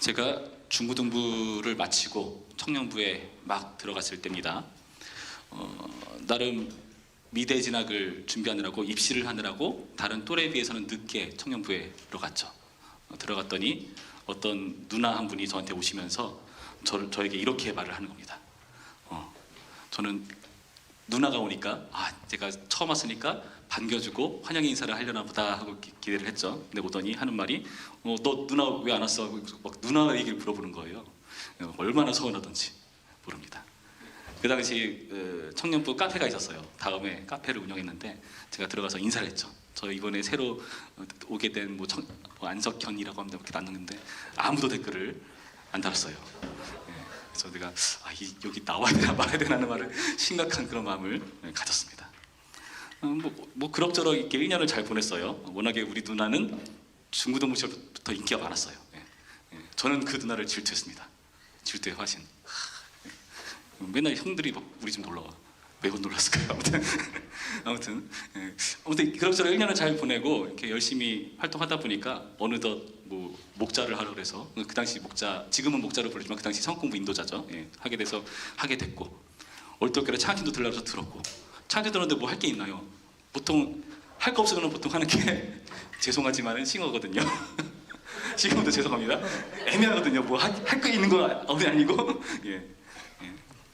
제가 중고등부를 마치고 청년부에 막 들어갔을 때입니다. 나름 미대 진학을 준비하느라고 입시를 하느라고 다른 또래에 비해서는 늦게 청년부에 들어갔죠. 들어갔더니 어떤 누나 한 분이 저한테 오시면서 저에게 이렇게 말을 하는 겁니다. 저는 누나가 오니까 제가 처음 왔으니까 반겨주고 환영 인사를 하려나 보다 하고 기대를 했죠. 근데 오더니 하는 말이 너 누나 왜 안 왔어? 막 누나 얘기를 물어보는 거예요. 얼마나 서운하던지 모릅니다. 그 당시 청년부 카페가 있었어요. 다음에 카페를 운영했는데 제가 들어가서 인사를 했죠. 저 이번에 새로 오게 된 뭐 안석현이라고 합니다. 이렇게 났는데 아무도 댓글을 안 달았어요. 그래서 내가 여기 나와야 되나 말아야 되나 하는 말을 심각한 그런 마음을 가졌습니다. 뭐 그럭저럭 이렇게 1년을 잘 보냈어요. 워낙에 우리 누나는 중고등부 시절부터 인기가 많았어요. 저는 그 누나를 질투했습니다. 질투의 화신. 맨날 형들이 막 우리 집 놀러와. 매번 놀랐을까요? 아무튼 그럭저럭 1년을 잘 보내고 이렇게 열심히 활동하다 보니까 어느덧 뭐 목자를 하려고 해서 그 당시 목자, 지금은 목자를 부르지만 그 당시 성공부 인도자죠. 하게 돼서 하게 됐고 얼떨결에 차한팀도 들라고 해서 들었고 차한팀 들었는데 뭐 할 게 있나요? 보통 할 거 없으면 보통 하는 게 죄송하지만은 싱어거든요. 지금도 죄송합니다. 애매하거든요. 뭐 할 거 있는 건 아니고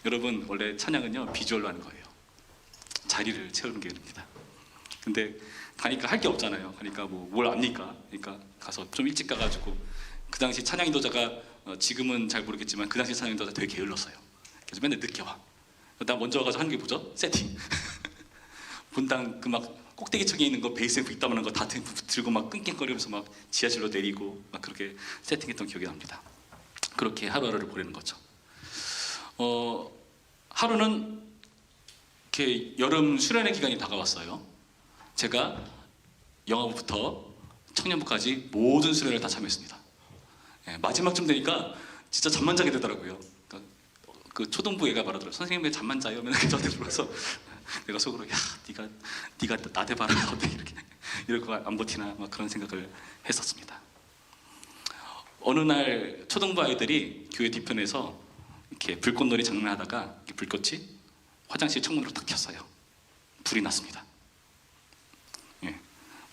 여러분 원래 찬양은요 비주얼로 하는 거예요. 자리를 채우는 게 됩니다. 근데 가니까 할 게 없잖아요. 그러니까 뭐 뭘 압니까? 그러니까 가서 좀 일찍 가가지고 그 당시 찬양 인도자가 지금은 잘 모르겠지만 그 당시 찬양 인도자 되게 게을렀어요. 그래서 맨날 늦게 와. 나 먼저 와가지고 하는 게 뭐죠? 세팅. 본당 그 막 꼭대기층에 있는 거 베이스 앰프 이따만한 거 다 들고 막 끙끙거리면서 막 지하실로 내리고 막 그렇게 세팅했던 기억이 납니다. 그렇게 하루하루를 보내는 거죠. 하루는 이렇게 여름 수련회 기간이 다가왔어요. 제가 영어부터 청년부까지 모든 수련회를 다 참여했습니다. 마지막쯤 되니까 진짜 잠만 자게 되더라고요. 그러니까 그 초등부 애가 말하더라고요. 선생님 왜 잠만 자요? 맨날 저한테 불러서 내가 속으로 네가 나대 봐라 어떻게 이렇게 안 버티나 막 그런 생각을 했었습니다. 어느 날 초등부 아이들이 교회 뒤편에서 이렇게 불꽃놀이 장난하다가 불꽃이 화장실 창문으로 탁 켰어요. 불이 났습니다.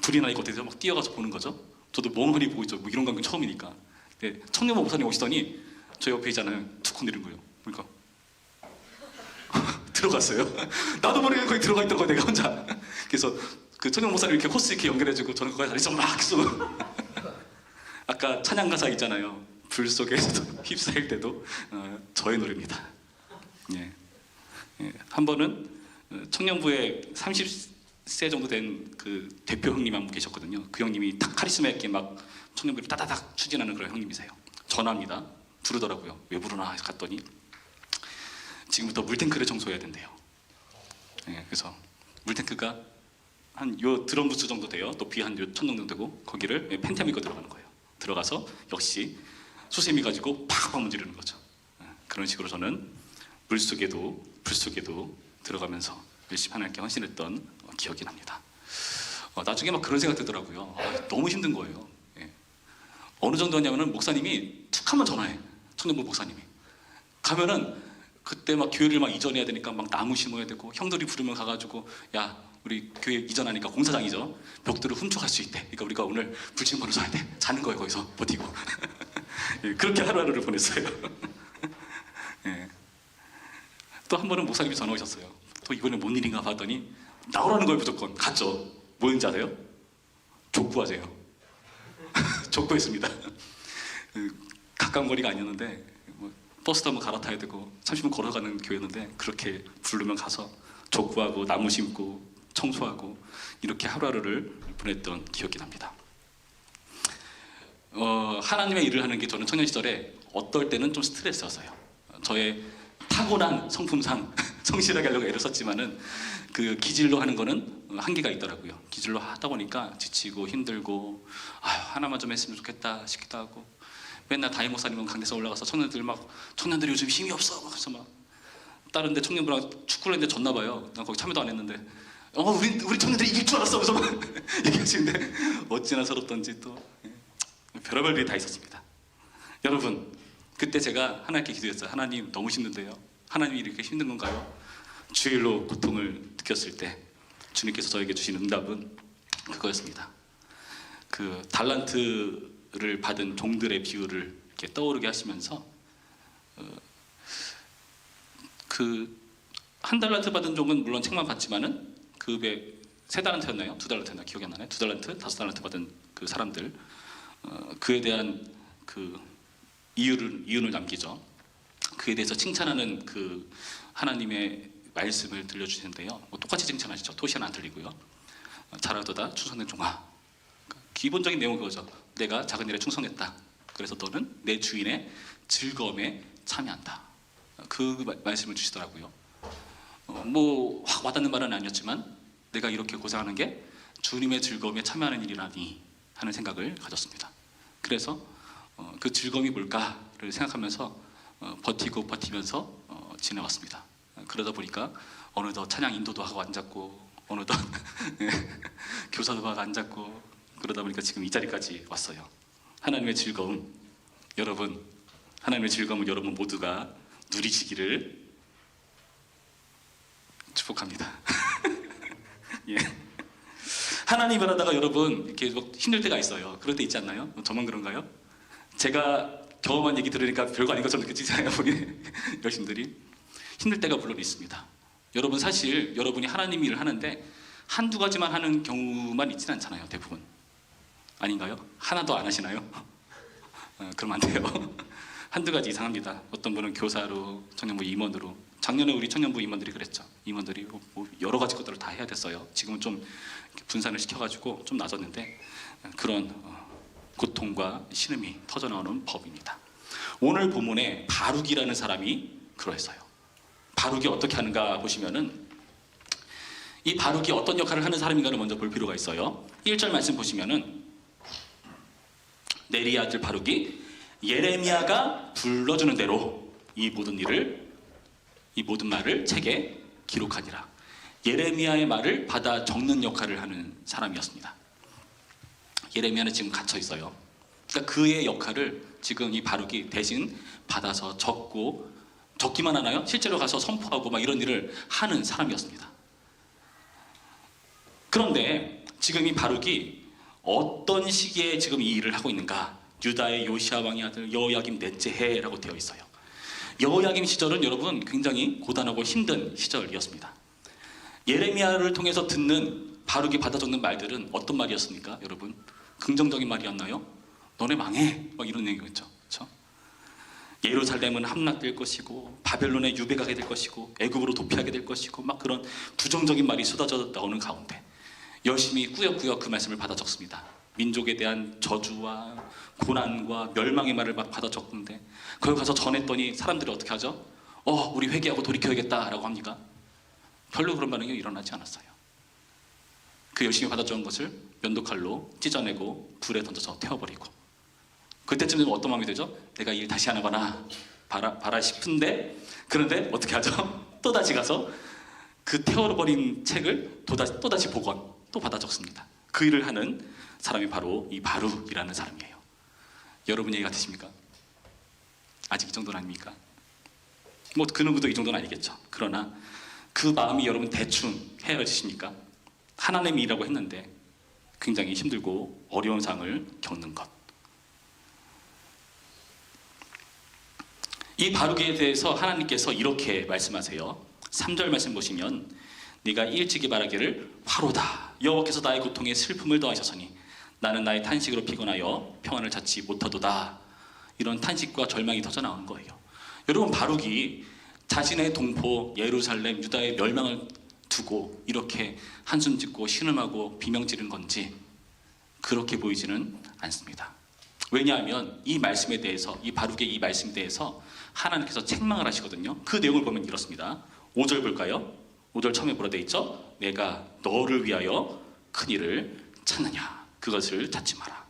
불이 나니까 어떻게 막 뛰어가서 보는 거죠. 저도 멍하니 보고 있죠. 뭐 이런 광경 처음이니까. 근데 청년부 목사님 오시더니 저 옆에 있잖아요. 툭 내린 거예요. 그러니까 들어갔어요. 나도 모르게 거기 들어가 있던 거야 내가 혼자. 그래서 그 청년 목사님 이렇게 호스 이렇게 연결해주고 저는 거기 다리서 막 쏘고. 아까 찬양 가사 있잖아요. 불 속에서도 휩싸일 때도 저의 노래입니다. 한 번은 청년부에 30세 정도 된 그 대표 형님 한 분 계셨거든요. 그 형님이 딱 카리스마 있게 막 청년부를 따다닥 추진하는 그런 형님이세요. 전화합니다. 부르더라고요. 왜 부르나 갔더니 지금부터 물탱크를 청소해야 된대요. 그래서 물탱크가 한 요 드럼 부스 정도 돼요. 높이 한 요 천 정도 되고 거기를 펜티엄 입고 들어가는 거예요. 들어가서 역시 수세미 가지고 팍팍 문지르는 거죠. 그런 식으로 저는 물속에도 불속에도 들어가면서 열심히 하나님께 헌신했던 기억이 납니다. 나중에 막 그런 생각 들더라고요. 너무 힘든 거예요. 어느 정도 하냐면은 목사님이 툭 하면 전화해. 청년부 목사님이 가면은 그때 막 교회를 막 이전해야 되니까 막 나무 심어야 되고 형들이 부르면 가가지고 야 우리 교회 이전하니까 공사장이죠. 벽들을 훔쳐갈 수 있대. 그러니까 우리가 오늘 불침번호 써야 돼. 자는 거예요 거기서 버티고. 그렇게 하루하루를 보냈어요. 또 한 번은 목사님이 전화 오셨어요. 또 이번에 뭔 일인가 봤더니 나오라는 거예요. 무조건 갔죠. 뭐였는지 아세요? 족구하세요. 족구했습니다. 가까운 거리가 아니었는데 버스도 한번 갈아타야 되고 30분 걸어가는 교회였는데 그렇게 부르면 가서 족구하고 나무 심고 청소하고 이렇게 하루하루를 보냈던 기억이 납니다. 하나님의 일을 하는 게 저는 청년 시절에 어떨 때는 좀 스트레스였어요. 저의 타고난 성품상 성실하게 하려고 애를 썼지만은 그 기질로 하는 거는 한계가 있더라고요. 기질로 하다 보니까 지치고 힘들고 하나만 좀 했으면 좋겠다 싶기도 하고 맨날 담임 목사님은 강대상 올라가서 청년들이 요즘 힘이 없어 그래서 막 다른 데 청년부랑 축구를 했는데 졌나 봐요. 난 거기 참여도 안 했는데 우리 청년들이 이길 줄 알았어 그래서 막 얘기하시는데 어찌나 서럽던지 또 별의별 일이 다 있었습니다. 여러분, 그때 제가 하나님께 기도했어요. 하나님, 너무 힘든데요. 하나님이 이렇게 힘든 건가요? 주일로 고통을 느꼈을 때 주님께서 저에게 주신 응답은 그거였습니다. 그 달란트를 받은 종들의 비유를 이렇게 떠오르게 하시면서 그 한 달란트 받은 종은 물론 책만 받지만은 그 외 세 달란트였나요? 두 달란트였나 기억이 안 나네. 두 달란트, 다섯 달란트 받은 그 사람들 그에 대한 그 이윤을 남기죠. 그에 대해서 칭찬하는 그 하나님의 말씀을 들려주시는데요. 뭐 똑같이 칭찬하시죠. 토시는 안 들리고요. 잘하도다 충성된 종아. 기본적인 내용은 그거죠. 내가 작은 일에 충성했다. 그래서 너는 내 주인의 즐거움에 참여한다. 그 말씀을 주시더라고요. 뭐 확 와닿는 말은 아니었지만 내가 이렇게 고생하는 게 주님의 즐거움에 참여하는 일이라니 하는 생각을 가졌습니다. 그래서 그 즐거움이 뭘까를 생각하면서 버티면서 지내왔습니다. 그러다 보니까 어느덧 찬양 인도도 하고 앉았고 어느덧 교사도 하고 앉았고 그러다 보니까 지금 이 자리까지 왔어요. 하나님의 즐거움, 여러분, 하나님의 즐거움을 여러분 모두가 누리시기를 축복합니다. 예. 하나님을 하다가 여러분 이렇게 힘들 때가 있어요. 그럴 때 있지 않나요? 저만 그런가요? 제가 경험한 얘기 들으니까 별거 아닌 것처럼 느껴지잖아요. 우리 여러분들이 힘들 때가 물론 있습니다. 여러분 사실 여러분이 하나님 일을 하는데 한두 가지만 하는 경우만 있지는 않잖아요. 대부분 아닌가요? 하나도 안 하시나요? 그러면 안 돼요. 한두 가지 이상합니다. 어떤 분은 교사로, 청년부 임원으로. 작년에 우리 청년부 임원들이 그랬죠. 임원들이 뭐 여러 가지 것들을 다 해야 됐어요. 지금은 좀 분산을 시켜가지고 좀 나아졌는데 그런 고통과 신음이 터져나오는 법입니다. 오늘 본문에 바룩이라는 사람이 그러했어요. 바룩이 어떻게 하는가 보시면은 이 바룩이 어떤 역할을 하는 사람인가를 먼저 볼 필요가 있어요. 1절 말씀 보시면은 네리의 아들 바룩이 예레미야가 불러주는 대로 이 모든 말을 책에 기록하니라. 예레미야의 말을 받아 적는 역할을 하는 사람이었습니다. 예레미야는 지금 갇혀 있어요. 그러니까 그의 역할을 지금 이 바룩이 대신 받아서 적기만 하나요? 실제로 가서 선포하고 막 이런 일을 하는 사람이었습니다. 그런데 지금 이 바룩이 어떤 시기에 지금 이 일을 하고 있는가? 유다의 요시야 왕의 아들 여호야김 넷째 해라고 되어 있어요. 여호야김 시절은 여러분 굉장히 고단하고 힘든 시절이었습니다. 예레미야를 통해서 듣는 바룩이 받아 적는 말들은 어떤 말이었습니까? 여러분 긍정적인 말이었나요? 너네 망해 막 이런 얘기였죠. 그렇죠? 예루살렘은 함락될 것이고 바벨론에 유배가게 될 것이고 애굽으로 도피하게 될 것이고 막 그런 부정적인 말이 쏟아져 나오는 가운데 열심히 꾸역꾸역 그 말씀을 받아 적습니다. 민족에 대한 저주와 고난과 멸망의 말을 막 받아 적는데 거기 가서 전했더니 사람들이 어떻게 하죠? 우리 회개하고 돌이켜야겠다라고 합니까? 별로 그런 반응이 일어나지 않았어요. 그 열심히 받아 적은 것을 면도칼로 찢어내고 불에 던져서 태워버리고 그때쯤 되면 어떤 마음이 되죠? 내가 일 다시 하나 봐라 싶은데 그런데 어떻게 하죠? 또다시 가서 그 태워버린 책을 또다시 복원 또 받아 적습니다. 그 일을 하는 사람이 바로 이 바룩이라는 사람이에요. 여러분 얘기 같으십니까? 아직 이 정도는 아닙니까? 뭐 그 누구도 이 정도는 아니겠죠. 그러나 그 마음이 여러분 대충 헤어지십니까? 하나님의 일이라고 했는데 굉장히 힘들고 어려운 상을 겪는 것. 이 바룩에 대해서 하나님께서 이렇게 말씀하세요. 3절 말씀 보시면 네가 일찍이 말하기를 화로다. 여호와께서 나의 고통에 슬픔을 더하셨으니 나는 나의 탄식으로 피곤하여 평안을 찾지 못하도다. 이런 탄식과 절망이 터져 나오는 거예요. 여러분 바룩이 자신의 동포 예루살렘 유다의 멸망을 두고 이렇게 한숨 짓고 신음하고 비명 지른 건지 그렇게 보이지는 않습니다. 왜냐하면 이 말씀에 대해서 이 바룩의 이 말씀에 대해서 하나님께서 책망을 하시거든요. 그 내용을 보면 이렇습니다. 5절 볼까요? 5절 처음에 뭐라 되어 있죠? 내가 너를 위하여 큰 일을 찾느냐 그것을 찾지 마라.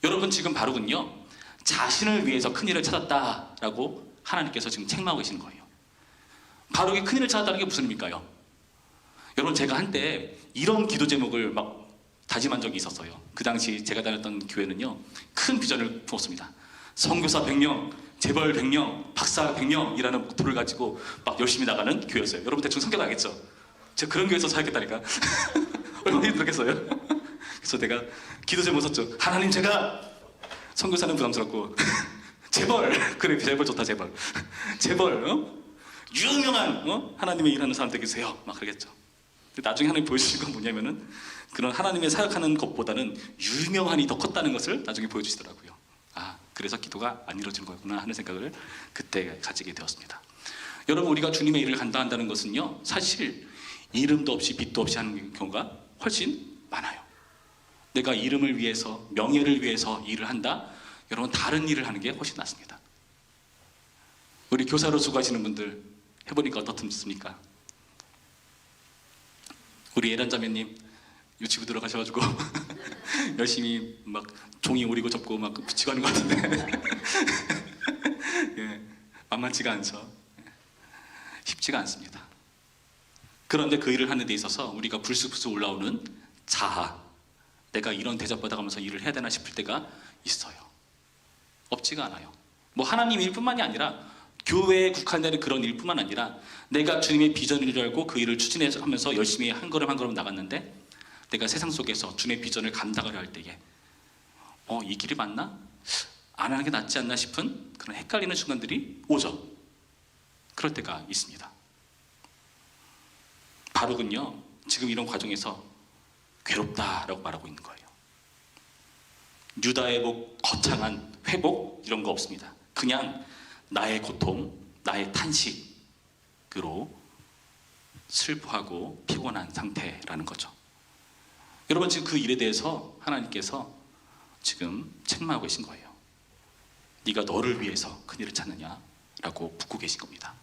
여러분 지금 바룩은요 자신을 위해서 큰 일을 찾았다라고 하나님께서 지금 책망하고 계시는 거예요. 바룩이 큰 일을 찾았다는 게 무슨 의미일까요? 여러분 제가 한때 이런 기도 제목을 막 다짐한 적이 있었어요. 그 당시 제가 다녔던 교회는요 큰 비전을 품었습니다. 선교사 100명, 재벌 100명, 박사 100명이라는 모토를 가지고 막 열심히 나가는 교회였어요. 여러분 대충 성격 알겠죠? 제가 그런 교회에서 살겠다니까. 얼마나 힘들었겠어요? 그래서 내가 기도 제목 썼죠. 하나님, 제가 선교사는 부담스럽고 재벌, 그래 재벌 좋다, 재벌. 재벌, 유명한 하나님의 일하는 사람 되게 주세요. 막 그러겠죠. 근데 나중에 하나님 보여주신 건 뭐냐면은 그런 하나님의 사역하는 것보다는 유명한이 더 컸다는 것을 나중에 보여주시더라고요. 아, 그래서 기도가 안 이루어진 거구나 하는 생각을 그때 가지게 되었습니다. 여러분, 우리가 주님의 일을 감당한다는 것은요, 사실 이름도 없이 빛도 없이 하는 경우가 훨씬 많아요. 내가 이름을 위해서, 명예를 위해서 일을 한다? 여러분, 다른 일을 하는 게 훨씬 낫습니다. 우리 교사로 수고하시는 분들 해보니까 어떻습니까? 우리 예란 자매님 유치부 들어가셔가지고 열심히 막 종이 오리고 접고 막 붙이고 하는 것 같은데 예, 만만치가 않죠. 쉽지가 않습니다. 그런데 그 일을 하는 데 있어서 우리가 불쑥불쑥 올라오는 자아, 내가 이런 대접받아가면서 일을 해야 되나 싶을 때가 있어요. 없지가 않아요. 뭐 하나님 일뿐만이 아니라 교회에 국한되는 그런 일뿐만 아니라 내가 주님의 비전을 알고 그 일을 추진하면서 열심히 한 걸음 한 걸음 나갔는데 내가 세상 속에서 주님의 비전을 감당하려 할 때에 이 길이 맞나? 안 하는 게 낫지 않나 싶은 그런 헷갈리는 순간들이 오죠. 그럴 때가 있습니다. 바룩은요, 지금 이런 과정에서 괴롭다라고 말하고 있는 거예요. 유다의 거창한 회복 이런 거 없습니다. 그냥 나의 고통, 나의 탄식으로 슬퍼하고 피곤한 상태라는 거죠. 여러분, 지금 그 일에 대해서 하나님께서 지금 책망하고 계신 거예요. 네가 너를 위해서 큰일을 찾느냐라고 묻고 계신 겁니다.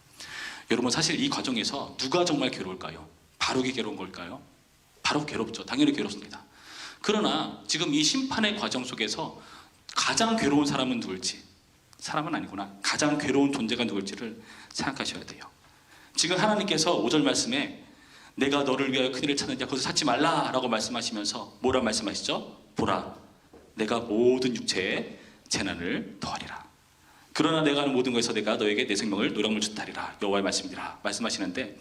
여러분, 사실 이 과정에서 누가 정말 괴로울까요? 바룩이 괴로운 걸까요? 바룩 괴롭죠. 당연히 괴롭습니다. 그러나 지금 이 심판의 과정 속에서 가장 괴로운 사람은 누굴지, 사람은 아니구나, 가장 괴로운 존재가 누굴지를 생각하셔야 돼요. 지금 하나님께서 5절 말씀에 내가 너를 위하여 큰일을 찾느냐, 그것을 찾지 말라라고 말씀하시면서 뭐라 말씀하시죠? 보라, 내가 모든 육체에 재난을 더하리라. 그러나 내가 하는 모든 것에서 내가 너에게 내 생명을 노량물 주타리라. 여호와의 말씀이라 말씀하시는데,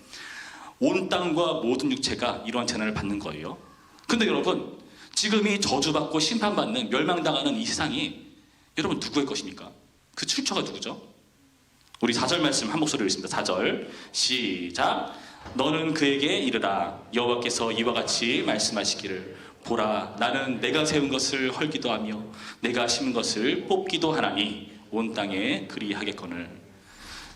온 땅과 모든 육체가 이러한 재난을 받는 거예요. 근데 여러분, 지금 이 저주받고 심판받는, 멸망당하는 이 세상이 여러분 누구의 것입니까? 그 출처가 누구죠? 우리 4절 말씀 한 목소리로 읽습니다. 4절 시작. 너는 그에게 이르라. 여호와께서 이와 같이 말씀하시기를, 보라, 나는 내가 세운 것을 헐기도 하며 내가 심은 것을 뽑기도 하나니 온 땅에 그리하겠거늘.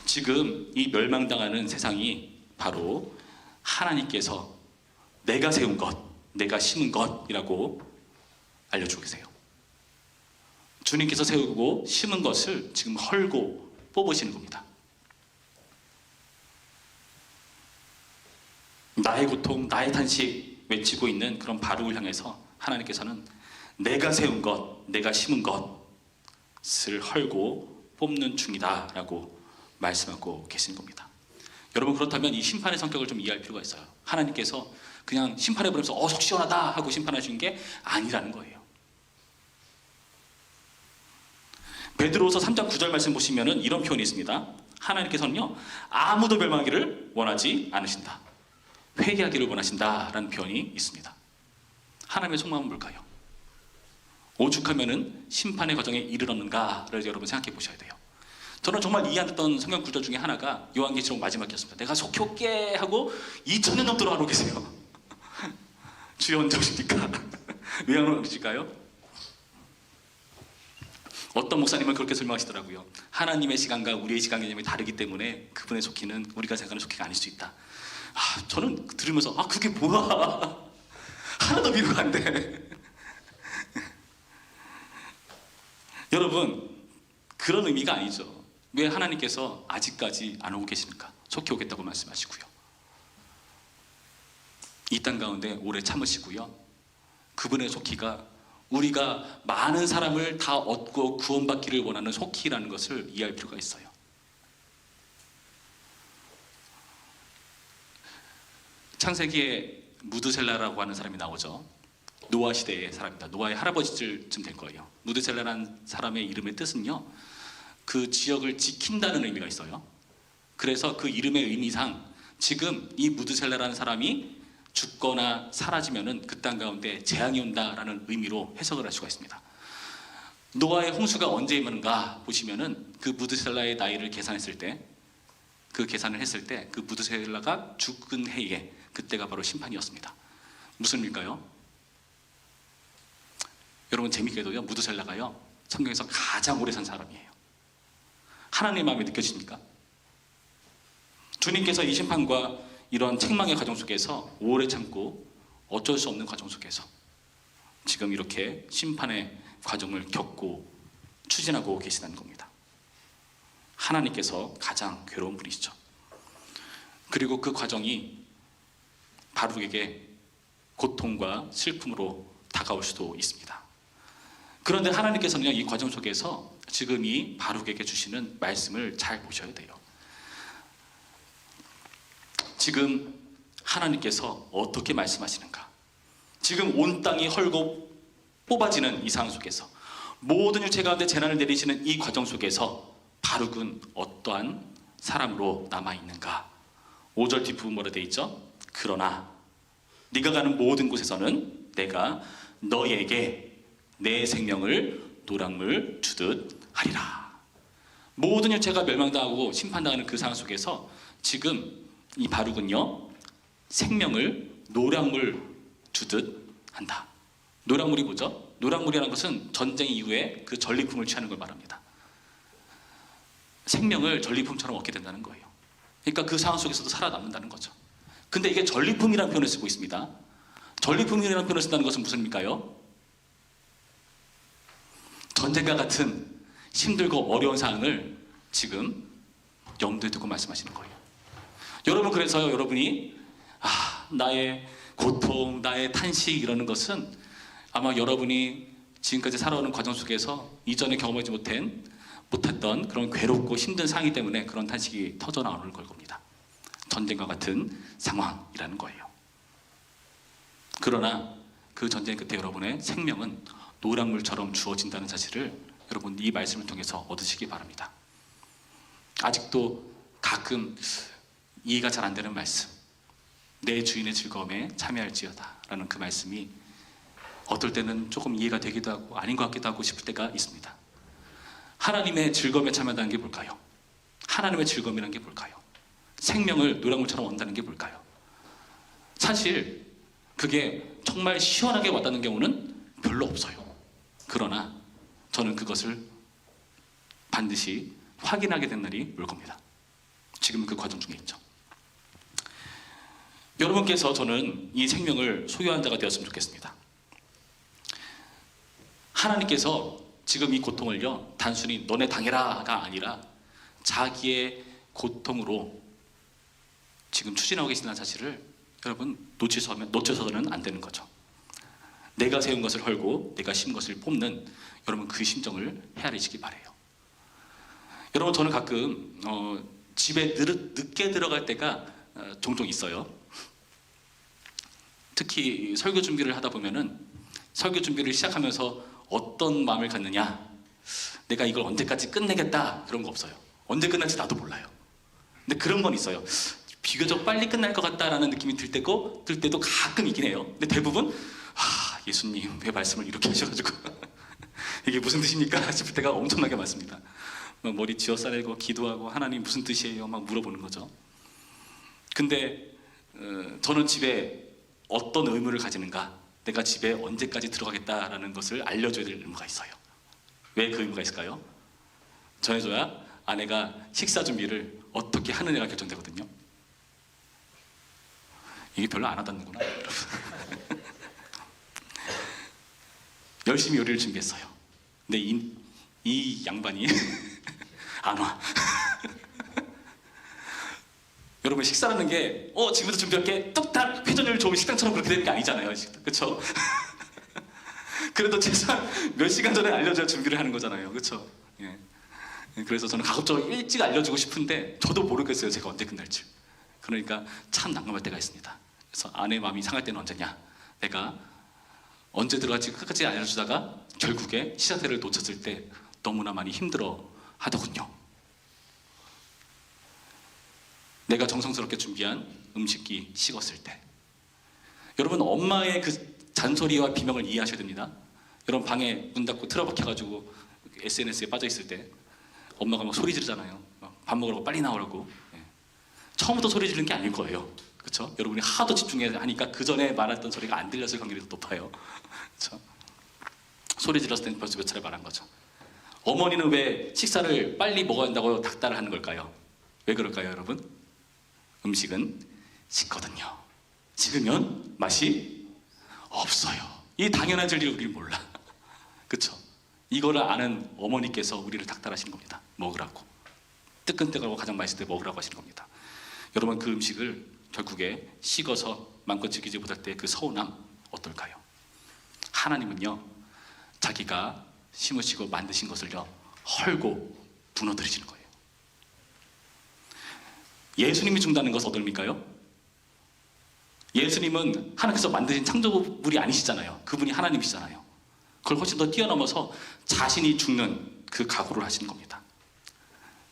지금 이 멸망당하는 세상이 바로 하나님께서 내가 세운 것, 내가 심은 것이라고 알려주고 계세요. 주님께서 세우고 심은 것을 지금 헐고 뽑으시는 겁니다. 나의 고통, 나의 탄식 외치고 있는 그런 바룩을 향해서 하나님께서는 내가 세운 것, 내가 심은 것을 헐고 뽑는 중이다 라고 말씀하고 계신 겁니다. 여러분, 그렇다면 이 심판의 성격을 좀 이해할 필요가 있어요. 하나님께서 그냥 심판해버리면서 속 시원하다 하고 심판하신 게 아니라는 거예요. 베드로서 3장 9절 말씀 보시면은 이런 표현이 있습니다. 하나님께서는요, 아무도 멸망하기를 원하지 않으신다, 회개하기를 원하신다라는 표현이 있습니다. 하나님의 속마음은 뭘까요? 오죽하면은 심판의 과정에 이르렀는가를 여러분 생각해 보셔야 돼요. 저는 정말 이해 안 됐던 성경 구절 중에 하나가 요한계시록 마지막이었습니다. 내가 속히 올게 하고 2000년 넘도록 하고 계세요. 주여 언제 오십니까? 왜 안 오실까요? 어떤 목사님은 그렇게 설명하시더라고요. 하나님의 시간과 우리의 시간 개념이 다르기 때문에 그분의 속히는 우리가 생각하는 속히가 아닐 수 있다. 저는 들으면서 그게 뭐야? 하나도 비교가 안 돼. 여러분, 그런 의미가 아니죠. 왜 하나님께서 아직까지 안 오고 계시는가? 속히 오겠다고 말씀하시고요. 이 땅 가운데 오래 참으시고요. 그분의 속히가 우리가 많은 사람을 다 얻고 구원받기를 원하는 속히라는 것을 이해할 필요가 있어요. 창세기에 무드셀라라고 하는 사람이 나오죠. 노아 시대의 사람입니다. 노아의 할아버지쯤 될 거예요. 무드셀라라는 사람의 이름의 뜻은요, 그 지역을 지킨다는 의미가 있어요. 그래서 그 이름의 의미상 지금 이 무드셀라라는 사람이 죽거나 사라지면은 그 땅 가운데 재앙이 온다라는 의미로 해석을 할 수가 있습니다. 노아의 홍수가 언제 임하는가 보시면은 그 무드셀라의 나이를 계산했을 때, 그 계산을 했을 때 그 무드셀라가 죽은 해에 그때가 바로 심판이었습니다. 무슨 일일까요? 여러분 재밌게도요, 무드셀라가요 성경에서 가장 오래 산 사람이에요. 하나님의 마음이 느껴지십니까? 주님께서 이 심판과 이런 책망의 과정 속에서 오래 참고 어쩔 수 없는 과정 속에서 지금 이렇게 심판의 과정을 겪고 추진하고 계시다는 겁니다. 하나님께서 가장 괴로운 분이시죠. 그리고 그 과정이 바룩에게 고통과 슬픔으로 다가올 수도 있습니다. 그런데 하나님께서는 이 과정 속에서 지금 이 바룩에게 주시는 말씀을 잘 보셔야 돼요. 지금 하나님께서 어떻게 말씀하시는가? 지금 온 땅이 헐고 뽑아지는 이 상황 속에서, 모든 육체 가운데 재난을 내리시는 이 과정 속에서 바룩은 어떠한 사람으로 남아있는가? 5절 뒷부분 뭐라 되어 있죠? 그러나 네가 가는 모든 곳에서는 내가 너에게 내 생명을 노랑물 주듯 하리라. 모든 육체가 멸망당하고 심판당하는 그 상황 속에서 지금 이 바룩은요, 생명을 노량물 주듯 한다. 노량물이 뭐죠? 노량물이라는 것은 전쟁 이후에 그 전리품을 취하는 걸 말합니다. 생명을 전리품처럼 얻게 된다는 거예요. 그러니까 그 상황 속에서도 살아남는다는 거죠. 근데 이게 전리품이라는 표현을 쓰고 있습니다. 전리품이라는 표현을 쓴다는 것은 무슨 의미일까요? 전쟁과 같은 힘들고 어려운 상황을 지금 염두에 두고 말씀하시는 거예요. 여러분, 그래서요, 여러분이 나의 고통, 나의 탄식 이러는 것은 아마 여러분이 지금까지 살아오는 과정 속에서 이전에 경험하지 못했던 그런 괴롭고 힘든 상황이 때문에 그런 탄식이 터져 나오는 걸 겁니다. 전쟁과 같은 상황이라는 거예요. 그러나 그 전쟁 끝에 여러분의 생명은 노량물처럼 주어진다는 사실을 여러분 이 말씀을 통해서 얻으시기 바랍니다. 아직도 가끔 이해가 잘 안 되는 말씀, 내 주인의 즐거움에 참여할지어다 라는 그 말씀이 어떨 때는 조금 이해가 되기도 하고 아닌 것 같기도 하고 싶을 때가 있습니다. 하나님의 즐거움에 참여한다는 게 뭘까요? 하나님의 즐거움이라는 게 뭘까요? 생명을 노량물처럼 얻는다는 게 뭘까요? 사실 그게 정말 시원하게 와닿는 경우는 별로 없어요. 그러나 저는 그것을 반드시 확인하게 된 날이 올 겁니다. 지금 그 과정 중에 있죠. 여러분께서 저는 이 생명을 소유한 자가 되었으면 좋겠습니다. 하나님께서 지금 이 고통을요, 단순히 너네 당해라가 아니라 자기의 고통으로 지금 추진하고 계신다는 사실을 여러분 놓쳐서는 안 되는 거죠. 내가 세운 것을 헐고 내가 심은 것을 뽑는 여러분 그 심정을 헤아리시기 바래요. 여러분, 저는 가끔 집에 늦게 들어갈 때가 종종 있어요. 특히 설교 준비를 하다 보면은 설교 준비를 시작하면서 어떤 마음을 갖느냐, 내가 이걸 언제까지 끝내겠다 그런 거 없어요. 언제 끝날지 나도 몰라요. 근데 그런 건 있어요. 비교적 빨리 끝날 것 같다라는 느낌이 들 때도 가끔 있긴 해요. 근데 대부분 예수님 왜 말씀을 이렇게 하셔가지고 이게 무슨 뜻입니까 싶을 때가 엄청나게 많습니다. 머리 쥐어싸내고 기도하고 하나님 무슨 뜻이에요 막 물어보는 거죠. 근데 저는 집에 어떤 의무를 가지는가, 내가 집에 언제까지 들어가겠다라는 것을 알려줘야 될 의무가 있어요. 왜 그 의무가 있을까요? 전해줘야 아내가 식사 준비를 어떻게 하느냐가 결정되거든요. 이게 별로 안 하다는구나. 열심히 요리를 준비했어요. 근데 이 양반이 안 와. 여러분, 식사라는 게 지금부터 준비할게 뚝딱 회전율 좋은 식당처럼 그렇게 되는 게 아니잖아요. 그렇죠? 그래도 최소한 몇 시간 전에 알려줘야 준비를 하는 거잖아요. 그렇죠? 예. 그래서 저는 가급적 일찍 알려주고 싶은데 저도 모르겠어요, 제가 언제 끝날지. 그러니까 참 난감할 때가 있습니다. 그래서 아내 마음이 상할 때는 언제냐, 내가 언제 들어갈지 끝까지 알려주다가 결국에 시사대를 놓쳤을 때 너무나 많이 힘들어 하더군요. 내가 정성스럽게 준비한 음식이 식었을 때. 여러분, 엄마의 그 잔소리와 비명을 이해하셔야 됩니다. 여러분, 방에 문 닫고 틀어박혀가지고 SNS에 빠져 있을 때 엄마가 막 소리 지르잖아요. 막 밥 먹으라고 빨리 나오라고. 예. 처음부터 소리 지르는 게 아닐 거예요. 그렇죠? 여러분이 하도 집중해야 하니까 그 전에 말했던 소리가 안 들렸을 확률이 더 높아요. 그렇죠? 소리 질렀을 때는 벌써 몇 차례 말한 거죠. 어머니는 왜 식사를 빨리 먹어야 한다고 닥달을 하는 걸까요? 왜 그럴까요, 여러분? 음식은 식거든요. 식으면 맛이 없어요. 이 당연한 진리를 우리는 몰라. 그렇죠? 이거를 아는 어머니께서 우리를 닥달하시는 겁니다. 먹으라고. 뜨끈뜨끈하고 가장 맛있을 때 먹으라고 하시는 겁니다. 여러분, 그 음식을 결국에 식어서 마음껏 즐기지 못할 때 그 서운함 어떨까요? 하나님은요, 자기가 심으시고 만드신 것을요 헐고 무너뜨리시는 거예요. 예수님이 준다는 것은 어떨까요? 예수님은 하나님께서 만드신 창조물이 아니시잖아요. 그분이 하나님이시잖아요. 그걸 훨씬 더 뛰어넘어서 자신이 죽는 그 각오를 하시는 겁니다.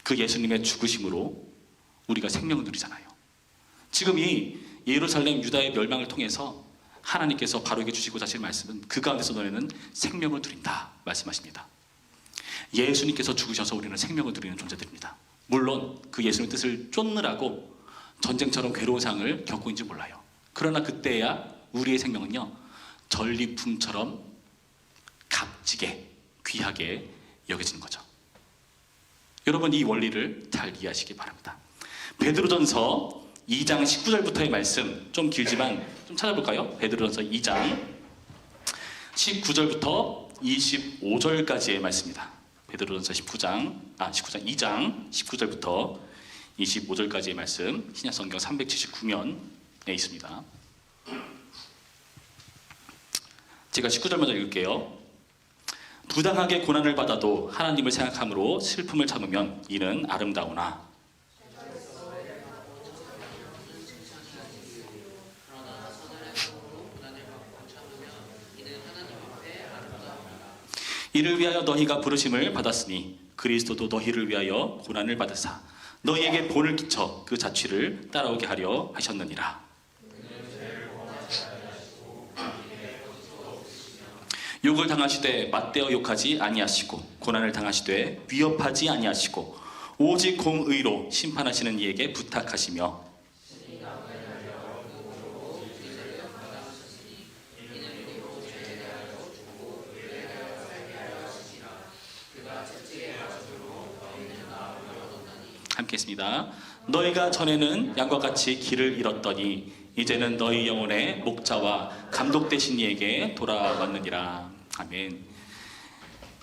그 예수님의 죽으심으로 우리가 생명을 누리잖아요. 지금 이 예루살렘 유다의 멸망을 통해서 하나님께서 바로에게 주시고자 하실 말씀은 그 가운데서 너네는 생명을 누린다 말씀하십니다. 예수님께서 죽으셔서 우리는 생명을 누리는 존재들입니다. 물론 그 예수님의 뜻을 쫓느라고 전쟁처럼 괴로운 상황을 겪고 있는지 몰라요. 그러나 그때야 우리의 생명은요 전리품처럼 값지게 귀하게 여겨지는 거죠. 여러분, 이 원리를 잘 이해하시기 바랍니다. 베드로전서 2장 19절부터의 말씀, 좀 길지만 좀 찾아볼까요? 베드로전서 2장 19절부터 25절까지의 말씀입니다. 베드로전서 2장 19절부터 25절까지의 말씀, 신약성경 379면에 있습니다. 제가 19절 먼저 읽을게요. 부당하게 고난을 받아도 하나님을 생각함으로 슬픔을 참으면 이는 아름다우나 이를 위하여 너희가 부르심을 받았으니 그리스도도 너희를 위하여 고난을 받으사 너희에게 본을 끼쳐 그 자취를 따라오게 하려 하셨느니라. 욕을 당하시되 맞대어 욕하지 아니하시고 고난을 당하시되 위협하지 아니하시고 오직 공의로 심판하시는 이에게 부탁하시며 함께 했습니다. 너희가 전에는 양과 같이 길을 잃었더니 이제는 너희 영혼의 목자와 감독 되신 이에게 돌아왔느니라. 아멘.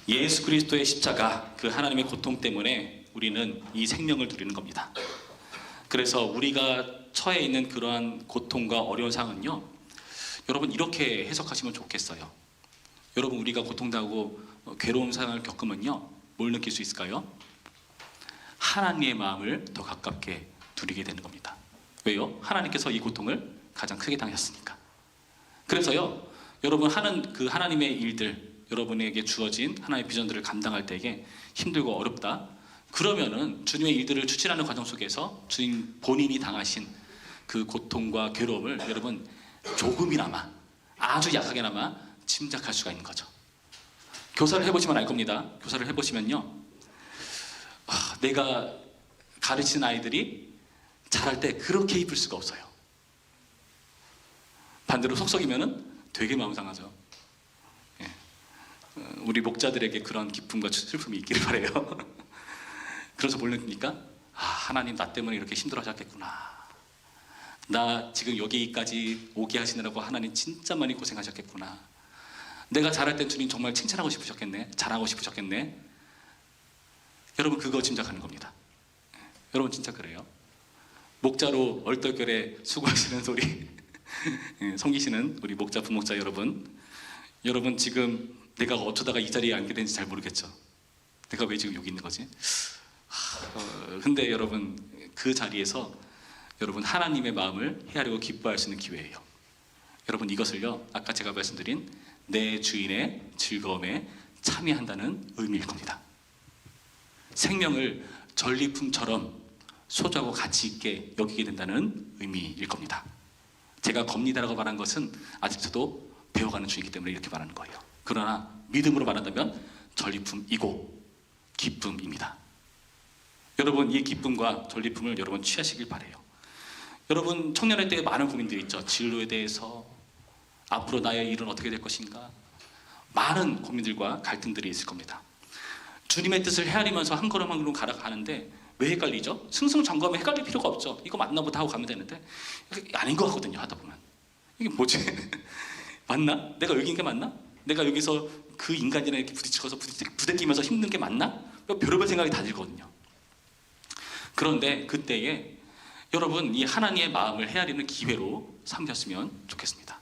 예수 그리스도의 십자가, 그 하나님의 고통 때문에 우리는 이 생명을 누리는 겁니다. 그래서 우리가 처해 있는 그러한 고통과 어려운 상황은요, 여러분 이렇게 해석하시면 좋겠어요. 여러분, 우리가 고통당하고 괴로운 상황을 겪으면요, 뭘 느낄 수 있을까요? 하나님의 마음을 더 가깝게 누리게 되는 겁니다. 왜요? 하나님께서 이 고통을 가장 크게 당하셨으니까. 그래서요, 여러분 그 하나님의 일들, 여러분에게 주어진 하나님의 비전들을 감당할 때에 힘들고 어렵다. 그러면은 주님의 일들을 추진하는 과정 속에서 주님 본인이 당하신 그 고통과 괴로움을 여러분 조금이나마, 아주 약하게나마 짐작할 수가 있는 거죠. 교사를 해보시면 알 겁니다. 교사를 해보시면요, 내가 가르치는 아이들이 잘할 때 그렇게 이쁠 수가 없어요. 반대로 속썩이면은 되게 마음 상하죠. 예. 우리 목자들에게 그런 기쁨과 슬픔이 있기를 바래요. 그래서 뭘 느낍니까? 하나님 나 때문에 이렇게 힘들어하셨겠구나. 나 지금 여기까지 오게 하시느라고 하나님 진짜 많이 고생하셨겠구나. 내가 잘할 땐 주님 정말 칭찬하고 싶으셨겠네. 잘하고 싶으셨겠네. 여러분, 그거 짐작하는 겁니다. 여러분 진짜 그래요. 목자로 얼떨결에 수고하시는 소리 섬기시는 우리 목자, 부목자 여러분, 여러분 지금 내가 어쩌다가 이 자리에 앉게 된지 잘 모르겠죠. 내가 왜 지금 여기 있는 거지? 근데 여러분, 그 자리에서 여러분 하나님의 마음을 헤아리고 기뻐할 수 있는 기회예요. 여러분, 이것을요, 아까 제가 말씀드린 내 주인의 즐거움에 참여한다는 의미일 겁니다. 생명을 전리품처럼 소중하고 가치 있게 여기게 된다는 의미일 겁니다. 제가 겁니다라고 말한 것은 아직도 배워가는 중이기 때문에 이렇게 말하는 거예요. 그러나 믿음으로 말한다면 전리품이고 기쁨입니다. 여러분, 이 기쁨과 전리품을 여러분 취하시길 바라요. 여러분, 청년의 때에 많은 고민들이 있죠. 진로에 대해서, 앞으로 나의 일은 어떻게 될 것인가, 많은 고민들과 갈등들이 있을 겁니다. 주님의 뜻을 헤아리면서 한 걸음 한 걸음 가라가는데 왜 헷갈리죠? 승승장구하면 헷갈릴 필요가 없죠. 이거 맞나 보다 하고 가면 되는데 아닌 것 같거든요. 하다 보면 이게 뭐지? 맞나? 내가 여기 있는 게 맞나? 내가 여기서 그 인간이랑 이렇게 부딪혀서 부대끼면서 힘든 게 맞나? 별의별 생각이 다 들거든요. 그런데 그때에 여러분, 이 하나님의 마음을 헤아리는 기회로 삼으셨으면 좋겠습니다.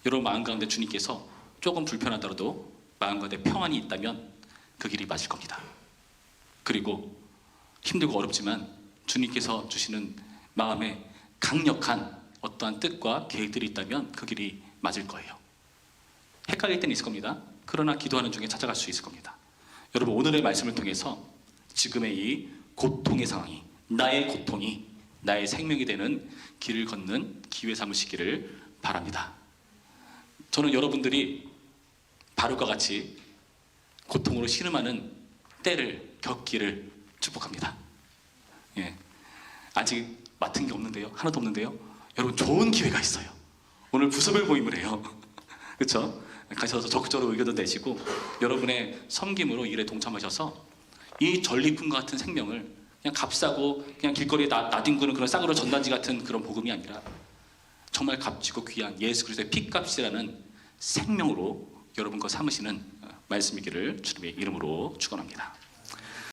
여러분 마음 가운데 주님께서 조금 불편하더라도 마음 가운데 평안이 있다면 그 길이 맞을 겁니다. 그리고 힘들고 어렵지만 주님께서 주시는 마음에 강력한 어떠한 뜻과 계획들이 있다면 그 길이 맞을 거예요. 헷갈릴 때는 있을 겁니다. 그러나 기도하는 중에 찾아갈 수 있을 겁니다. 여러분, 오늘의 말씀을 통해서 지금의 이 고통의 상황이, 나의 고통이 나의 생명이 되는 길을 걷는 기회 삼으시기를 바랍니다. 저는 여러분들이 바울과 같이 고통으로 신음하는 때를 겪기를 축복합니다. 예. 아직 맡은 게 없는데요. 하나도 없는데요. 여러분, 좋은 기회가 있어요. 오늘 부서별 모임을 해요. 그렇죠? 가셔서 적극적으로 의견도 내시고 여러분의 섬김으로 일에 동참하셔서 이 전리품과 같은 생명을 그냥 값싸고 그냥 길거리에 나뒹구는 그런 싸구려 전단지 같은 그런 복음이 아니라 정말 값지고 귀한 예수 그리스도의 피값이라는 생명으로 여러분 거 삼으시는 말씀이기를 주님의 이름으로 축원합니다.